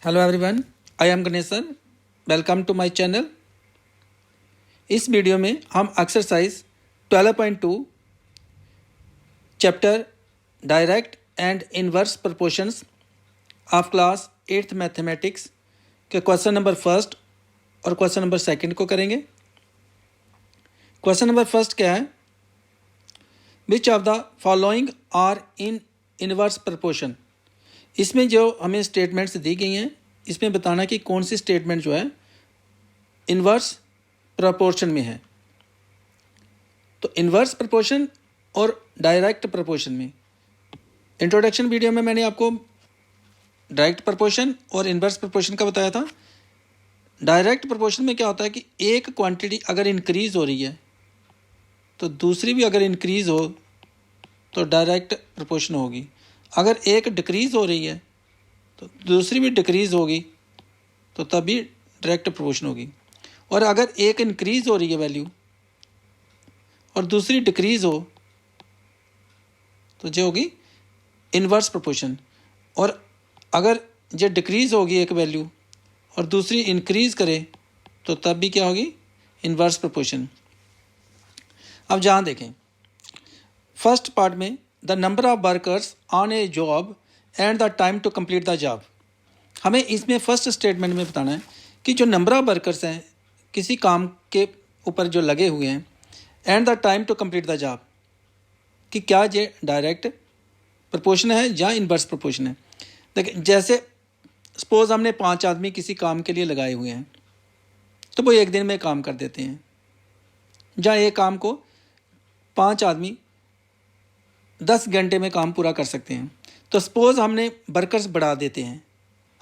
Hello everyone, I am Ganesh sir. Welcome to my channel. इस video में हम exercise 12.2 chapter direct and inverse proportions of class 8th mathematics के question number first और question number second को करेंगे। Question number first क्या है? Which of the following are in inverse proportion. इसमें जो हमें स्टेटमेंट्स दी गई हैं, इसमें बताना कि कौन सी स्टेटमेंट जो है इनवर्स प्रोपोर्शन में है। तो इनवर्स प्रोपोर्शन और डायरेक्ट प्रोपोर्शन में इंट्रोडक्शन वीडियो में मैंने आपको डायरेक्ट प्रोपोर्शन और इनवर्स प्रोपोर्शन का बताया था। डायरेक्ट प्रोपोर्शन में क्या होता है कि एक क्वांटिटी अगर इंक्रीज हो रही है तो दूसरी भी अगर इंक्रीज हो तो डायरेक्ट प्रोपोर्शन होगी। अगर एक डिक्रीज़ हो रही है तो दूसरी भी डिक्रीज़ होगी तो तभी डायरेक्ट प्रोपोर्शन होगी। और अगर एक इंक्रीज़ हो रही है वैल्यू और दूसरी डिक्रीज़ हो तो जो होगी इनवर्स प्रोपोर्शन। और अगर जो डिक्रीज़ होगी एक वैल्यू और दूसरी इंक्रीज़ करे तो तब भी क्या होगी? Inverse proportion. अब जहाँ देखें फर्स्ट पार्ट में the number of workers on a job and the time to complete the job. हमें इसमें फर्स्ट स्टेटमेंट में बताना है कि जो नंबर ऑफ वर्कर्स हैं किसी काम के ऊपर जो लगे हुए हैं and the time to complete the job, कि क्या ये डायरेक्ट प्रोपोर्शन है या इनवर्स प्रोपोर्शन है। देखिए जैसे सपोज हमने 5 आदमी किसी काम के लिए लगाए हुए हैं तो वो एक दिन में काम कर देते हैं, या एक काम को 5 आदमी 10 घंटे में काम पूरा कर सकते हैं। तो सपोज़ हमने वर्कर्स बढ़ा देते हैं,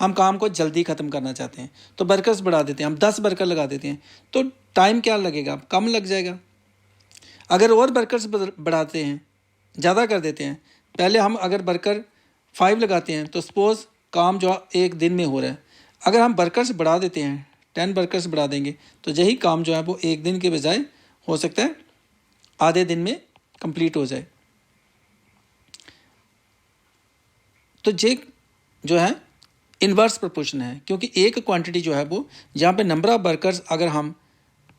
हम काम को जल्दी ख़त्म करना चाहते हैं तो वर्कर्स बढ़ा देते हैं, हम 10 वर्कर लगा देते हैं तो टाइम क्या लगेगा? कम लग जाएगा। अगर और वर्कर्स बढ़ाते हैं, ज़्यादा कर देते हैं, पहले हम अगर वर्कर 5 लगाते हैं तो सपोज़ काम जो एक दिन में हो रहा है, अगर हम वर्कर्स बढ़ा देते हैं 10 वर्कर्स बढ़ा देंगे तो यही काम जो है वो एक दिन के बजाय हो सकता है आधे दिन में कंप्लीट हो जाए। तो ये जो है इनवर्स प्रोपोर्शन है, क्योंकि एक क्वांटिटी जो है वो जहाँ पे नंबर ऑफ वर्कर्स अगर हम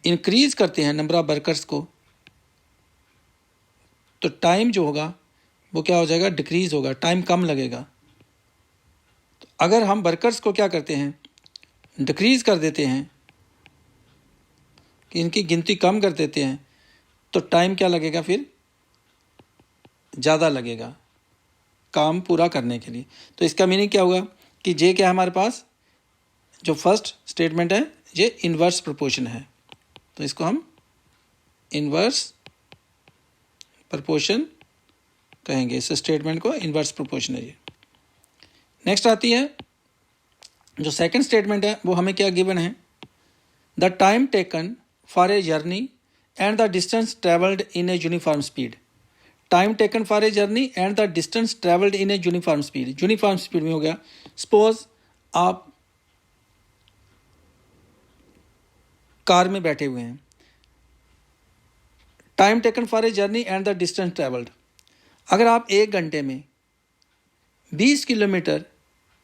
इंक्रीज करते हैं नंबर ऑफ वर्कर्स को तो टाइम जो होगा वो क्या हो जाएगा? डिक्रीज होगा, टाइम कम लगेगा। तो अगर हम वर्कर्स को क्या करते हैं? डिक्रीज कर देते हैं, कि इनकी गिनती कम कर देते हैं तो टाइम क्या लगेगा? फिर ज़्यादा लगेगा काम पूरा करने के लिए। तो इसका मीनिंग क्या होगा कि जे क्या है हमारे पास जो फर्स्ट स्टेटमेंट है ये इनवर्स प्रोपोर्शन है, तो इसको हम इनवर्स प्रोपोर्शन कहेंगे। इस स्टेटमेंट को इनवर्स प्रोपोर्शन है ये। नेक्स्ट आती है जो सेकंड स्टेटमेंट है, वो हमें क्या गिवन है? The time taken for a journey and the distance travelled in a uniform speed. Time taken for a journey and the distance travelled in a uniform speed. Uniform speed में हो गया, suppose आप car में बैठे हुए हैं, time taken for a journey and the distance travelled. अगर आप 1 घंटे में 20 किलोमीटर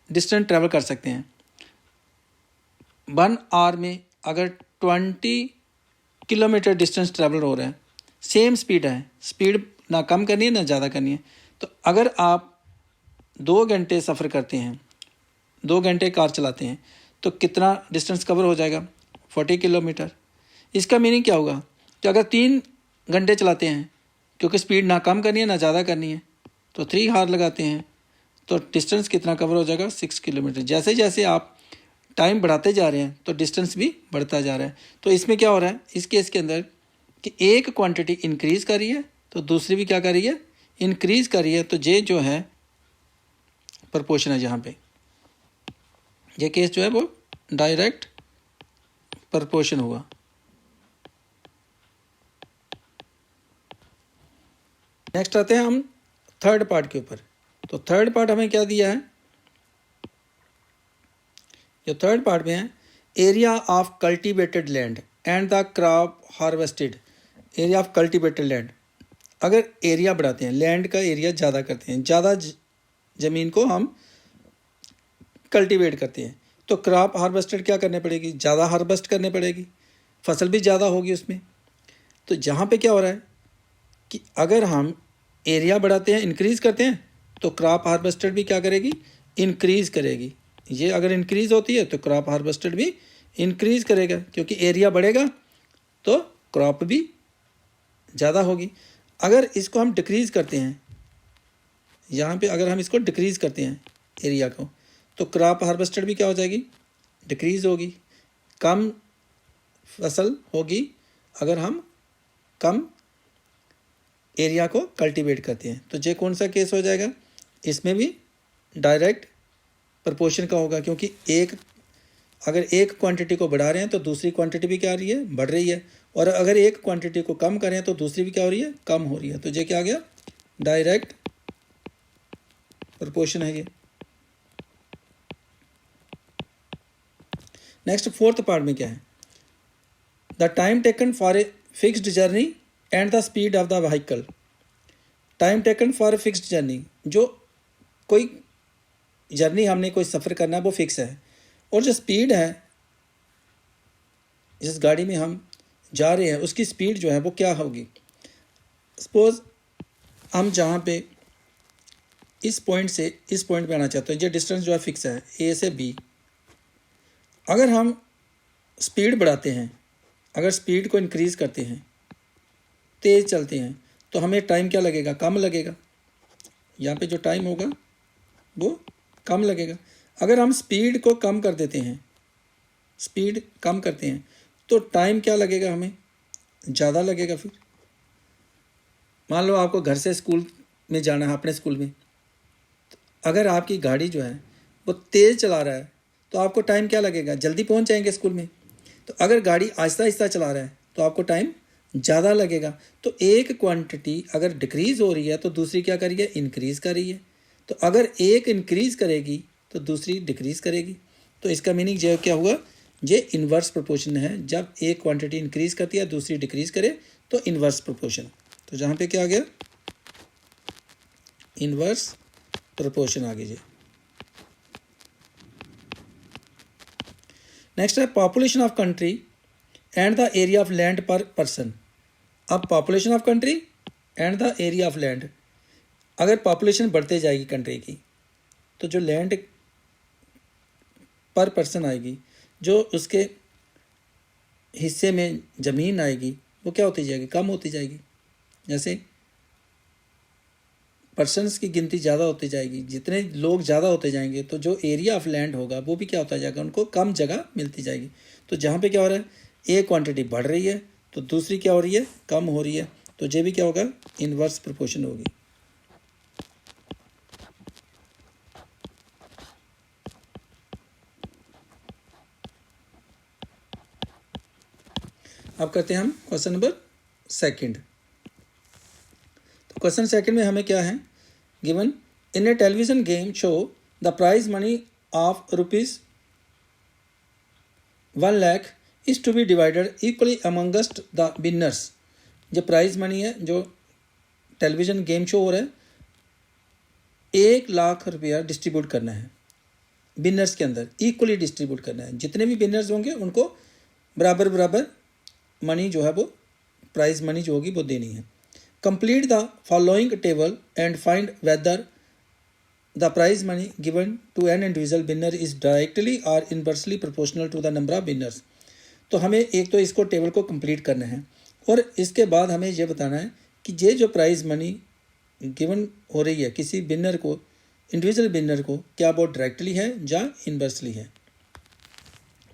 डिस्टेंस ट्रेवल कर सकते हैं, 1 आवर में अगर 20 किलोमीटर डिस्टेंस ट्रेवल हो रहा है, सेम स्पीड है, स्पीड ना कम करनी है ना ज़्यादा करनी है। तो अगर आप 2 घंटे सफ़र करते हैं, 2 घंटे कार चलाते हैं तो कितना डिस्टेंस कवर हो जाएगा? 40 किलोमीटर। इसका मीनिंग क्या होगा कि अगर 3 घंटे चलाते हैं, क्योंकि स्पीड ना कम करनी है ना ज़्यादा करनी है, तो 3 आवर लगाते हैं तो डिस्टेंस कितना कवर हो जाएगा? 6 किलोमीटर। जैसे जैसे आप टाइम बढ़ाते जा रहे हैं तो डिस्टेंस भी बढ़ता जा रहा है। तो इसमें क्या हो रहा है इस केस के अंदर कि एक क्वांटिटी इंक्रीज़ कर रही है तो दूसरी भी क्या कर रही है? इंक्रीज़ कर रही है। तो ये जो है प्रोपोर्शन है, जहाँ पे ये केस जो है वो डायरेक्ट प्रोपोर्शन हुआ। नेक्स्ट आते हैं हम थर्ड पार्ट के ऊपर। तो थर्ड पार्ट हमें क्या दिया है? जो थर्ड पार्ट में है area of cultivated land and the crop harvested. Area of cultivated land, अगर एरिया बढ़ाते हैं, लैंड का एरिया ज़्यादा करते हैं, ज़्यादा ज़मीन को हम कल्टीवेट करते हैं तो क्रॉप हार्वेस्टेड क्या करने पड़ेगी, ज़्यादा हार्वेस्ट करने पड़ेगी, फसल भी ज़्यादा होगी उसमें। तो जहाँ पे क्या हो रहा है कि अगर हम एरिया बढ़ाते हैं, इंक्रीज़ करते हैं, तो क्रॉप हार्वेस्टेड भी क्या करेगी, इंक्रीज़ करेगी। ये अगर इंक्रीज़ होती है तो क्रॉप हार्वेस्टेड भी इंक्रीज़ करेगा, क्योंकि एरिया बढ़ेगा तो क्रॉप भी ज़्यादा होगी। अगर इसको हम डिक्रीज़ करते हैं, यहाँ पे अगर हम इसको डिक्रीज़ करते हैं एरिया को, तो क्रॉप हार्वेस्टेड भी क्या हो जाएगी, डिक्रीज़ होगी, कम फसल होगी अगर हम कम एरिया को कल्टीवेट करते हैं। तो ये कौन सा केस हो जाएगा, इसमें भी डायरेक्ट प्रोपोर्शन का होगा, क्योंकि अगर एक क्वांटिटी को बढ़ा रहे हैं तो दूसरी क्वांटिटी भी क्या आ रही है, बढ़ रही है, और अगर एक क्वांटिटी को कम करें तो दूसरी भी क्या हो रही है, कम हो रही है। तो ये क्या आ गया, डायरेक्ट प्रोपोर्शन है ये। नेक्स्ट फोर्थ पार्ट में क्या है, the time taken for a fixed journey and the speed of the vehicle. Time taken for a fixed journey, जो कोई जर्नी हमने कोई सफ़र करना है वो फिक्स है, और जो स्पीड है जिस गाड़ी में हम जा रहे हैं उसकी स्पीड जो है वो क्या होगी। सपोज हम जहाँ पे इस पॉइंट से इस पॉइंट पे आना चाहते हैं, ये डिस्टेंस जो है फिक्स है ए से बी। अगर हम स्पीड बढ़ाते हैं, अगर स्पीड को इंक्रीज़ करते हैं, तेज़ चलते हैं, तो हमें टाइम क्या लगेगा, कम लगेगा। यहाँ पे जो टाइम होगा वो कम लगेगा। अगर हम स्पीड को कम कर देते हैं, स्पीड कम करते हैं, तो टाइम क्या लगेगा, हमें ज़्यादा लगेगा। फिर मान लो आपको घर से स्कूल में जाना है, अपने स्कूल में, तो अगर आपकी गाड़ी जो है वो तेज़ चला रहा है तो आपको टाइम क्या लगेगा, जल्दी पहुंच जाएंगे स्कूल में। तो अगर गाड़ी आहिस्ता आहिस्ता चला रहा है तो आपको टाइम ज़्यादा लगेगा। तो एक क्वांटिटी अगर डिक्रीज़ हो रही है तो दूसरी क्या कर रही है, इंक्रीज़ कर रही है। तो अगर एक इंक्रीज़ करेगी तो दूसरी डिक्रीज़ करेगी। तो इसका मीनिंग जो क्या हुआ, ये इन्वर्स प्रोपोर्शन है। जब एक क्वांटिटी इंक्रीज़ करती है दूसरी डिक्रीज़ करे तो इन्वर्स प्रोपोर्शन। तो जहाँ पे क्या आ गया, इन्वर्स प्रोपोर्शन आ गई। नेक्स्ट है population of country and the area of land पर पर्सन। अब population of country and the area of land, अगर पॉपुलेशन बढ़ते जाएगी कंट्री की तो जो लैंड पर पर्सन आएगी, जो उसके हिस्से में ज़मीन आएगी वो क्या होती जाएगी, कम होती जाएगी। जैसे पर्सन्स की गिनती ज़्यादा होती जाएगी, जितने लोग ज़्यादा होते जाएंगे तो जो एरिया ऑफ लैंड होगा वो भी क्या होता जाएगा, उनको कम जगह मिलती जाएगी। तो जहाँ पे क्या हो रहा है, एक क्वांटिटी बढ़ रही है तो दूसरी क्या हो रही है, कम हो रही है। तो ये भी क्या होगा, इन्वर्स प्रोपोर्शन होगी। अब करते हैं हम क्वेश्चन नंबर सेकंड। तो क्वेश्चन सेकंड में हमें क्या है given, in a television game show the prize money of ₹1 lakh is to be divided equally amongst the winners. जो प्राइज मनी है, जो टेलीविजन गेम शो हो रहा है, 1 लाख रुपया डिस्ट्रीब्यूट करना है विनर्स के अंदर, इक्वली डिस्ट्रीब्यूट करना है। जितने भी विनर्स होंगे उनको बराबर बराबर मनी जो है वो प्राइज मनी जो होगी वो देनी है। Complete the following table and find whether the prize money given to an individual winner is directly और inversely proportional to the number of winners. तो हमें एक तो इसको टेबल को कंप्लीट करना है और इसके बाद हमें ये बताना है कि ये जो प्राइज मनी गिवन हो रही है किसी विनर को, इंडिविजुअल विनर को, क्या वो डायरेक्टली है या इनवर्सली है।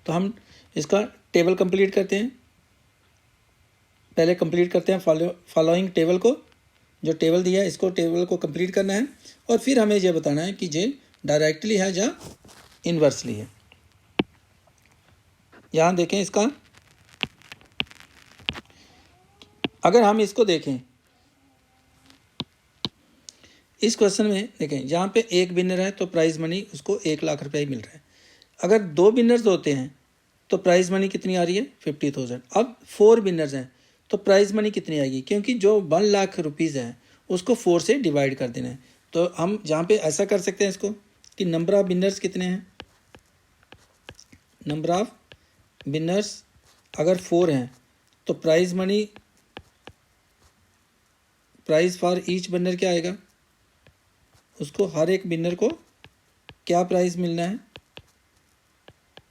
तो हम इसका टेबल कंप्लीट करते हैं। पहले कंप्लीट करते हैं फॉलोइंग टेबल को, जो टेबल दिया है इसको टेबल को कंप्लीट करना है और फिर हमें यह बताना है कि ये डायरेक्टली है या इनवर्सली है। यहाँ देखें इसका, अगर हम इसको देखें इस क्वेश्चन में, देखें यहाँ पे एक विनर है तो प्राइज मनी उसको 1 लाख रुपया ही मिल रहा है। अगर 2 विनर्स होते हैं तो प्राइज मनी कितनी आ रही है, 50,000। अब 4 विनर्स हैं तो प्राइज मनी कितनी आएगी, क्योंकि जो 1 लाख रुपीज़ है उसको 4 से डिवाइड कर देना है। तो हम जहाँ पे ऐसा कर सकते हैं इसको कि नंबर ऑफ विनर्स कितने हैं, नंबर ऑफ विनर्स अगर 4 हैं तो prize money, price for each winner क्या आएगा, उसको हर एक विनर को क्या प्राइस मिलना है।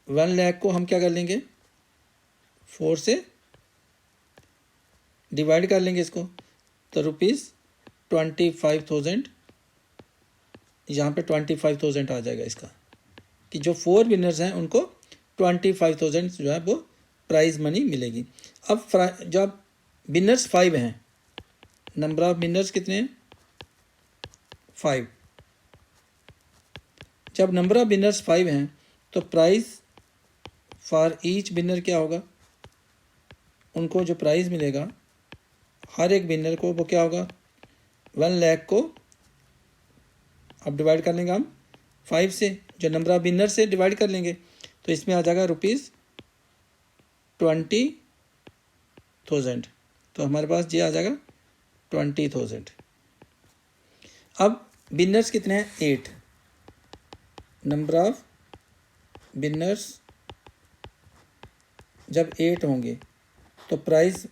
1 लाख को हम क्या कर लेंगे, 4 से डिवाइड कर लेंगे इसको, तो ₹25,000 यहाँ पे 25,000 आ जाएगा इसका, कि जो 4 विनर्स हैं उनको 25,000 जो है वो प्राइज मनी मिलेगी। अब जब विनर्स 5 हैं, नंबर ऑफ विनर्स कितने हैं, 5। जब नंबर ऑफ विनर्स 5 हैं तो प्राइस फॉर ईच विनर क्या होगा, उनको जो प्राइस मिलेगा हर एक विनर को वो क्या होगा, 1 लाख को अब डिवाइड कर लेंगे हम 5 से, जो नंबर ऑफ विनर से डिवाइड कर लेंगे, तो इसमें आ जाएगा ₹20,000। तो हमारे पास ये आ जाएगा 20,000। अब विनर्स कितने हैं, 8। नंबर ऑफ विनर्स जब 8 होंगे तो प्राइस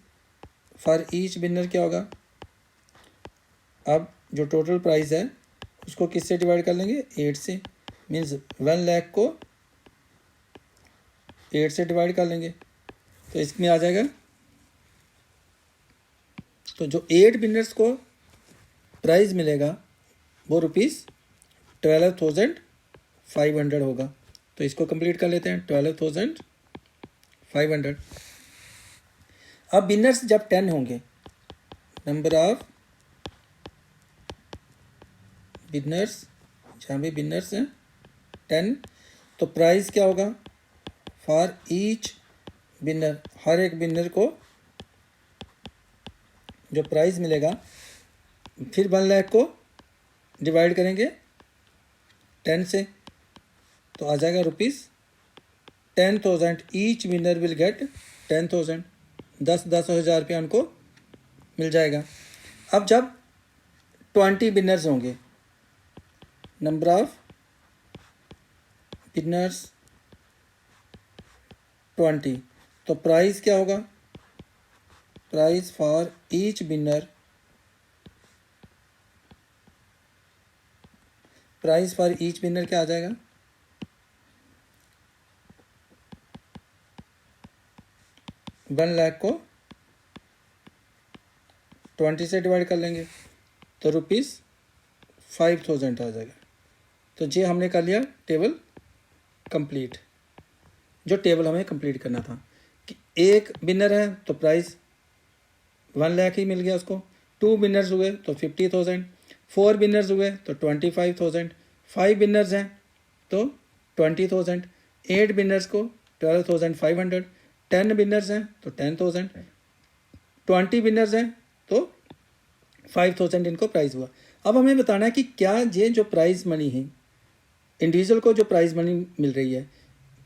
फॉर ईच विनर क्या होगा, अब जो टोटल प्राइस है उसको किससे डिवाइड कर लेंगे, 8 से, मीन्स 1 लाख को 8 से डिवाइड कर लेंगे, तो इसमें आ जाएगा, तो जो 8 विनर्स को प्राइस मिलेगा वो ₹12,500 होगा। तो इसको कंप्लीट कर लेते हैं, 12,500। अब विनर्स जब 10 होंगे, नंबर ऑफ विनर्स, जहाँ भी विनर्स हैं 10, तो प्राइस क्या होगा फॉर ईच विनर, हर एक विनर को जो प्राइस मिलेगा, फिर 1 लाख को डिवाइड करेंगे 10 से, तो आ जाएगा ₹10,000। ईच विनर विल गेट 10,000, 10,000 रुपया उनको मिल जाएगा। अब जब 20 विनर्स होंगे, नंबर ऑफ विनर्स 20, तो प्राइस क्या होगा, price for each winner, price for each winner क्या आ जाएगा, 1 लाख को 20 से डिवाइड कर लेंगे तो ₹5,000 आ जाएगा। तो ये हमने कर लिया टेबल कंप्लीट। जो टेबल हमें कंप्लीट करना था कि एक विनर है तो प्राइस 1 लाख ही मिल गया उसको, 2 विनर्स हुए तो 50,000, 4 विनर्स हुए तो 25,000, 5 विनर्स हैं तो 20,000, 8 विनर्स को 12,500, 10 विनर्स हैं तो 10,000, 20 विनर्स हैं तो 5,000 इनको प्राइज़ हुआ। अब हमें बताना है कि क्या ये जो प्राइज़ मनी है, इंडिविजुअल को जो प्राइज़ मनी मिल रही है,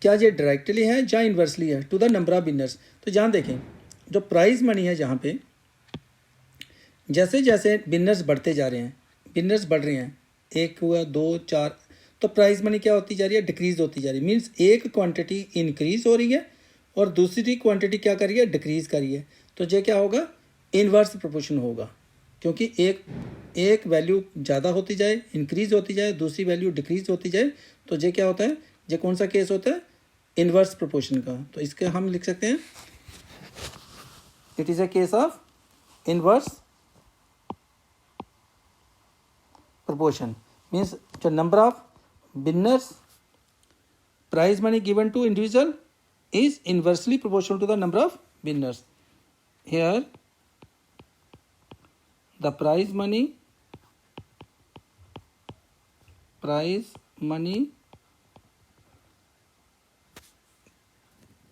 क्या ये डायरेक्टली है या इन्वर्सली है to the number of winners. तो जहाँ देखें जो प्राइज़ मनी है, जहाँ पे जैसे जैसे विनर्स बढ़ते जा रहे हैं, विनर्स बढ़ रहे हैं, 1 हुआ 2 4, तो प्राइज़ मनी क्या होती जा रही है, डिक्रीज़ होती जा रही है। मीन्स एक क्वांटिटी इंक्रीज़ हो रही है और दूसरी क्वांटिटी क्या कर रही है, डिक्रीज़ कर रही है। तो ये क्या होगा, इन्वर्स प्रोपोर्शन होगा, क्योंकि एक वैल्यू ज़्यादा होती जाए, इंक्रीज़ होती जाए, दूसरी वैल्यू डिक्रीज़ होती जाए, तो ये क्या होता है, ये कौन सा केस होता है, इन्वर्स प्रोपोर्शन का। तो इसके हम लिख सकते हैं, it is a case of inverse proportion, means the number of winners prize money given to individual is inversely proportional to the number of winners. Here the prize money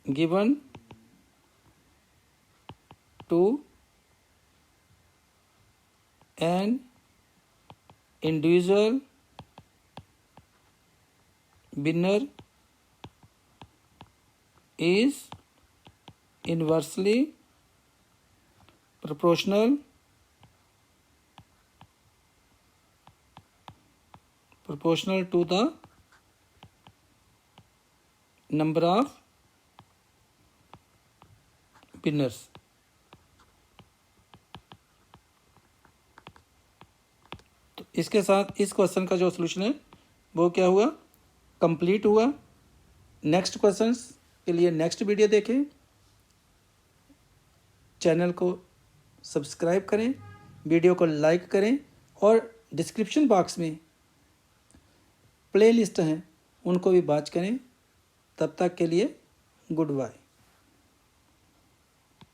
given to an individual winner is inversely proportional to the number of winners. तो इसके साथ इस question का जो solution है वो क्या हुआ, कंप्लीट हुआ। नेक्स्ट क्वेश्चंस के लिए नेक्स्ट वीडियो देखें, चैनल को सब्सक्राइब करें, वीडियो को लाइक करें और डिस्क्रिप्शन बॉक्स में प्लेलिस्ट हैं उनको भी वॉच करें। तब तक के लिए गुड बाय।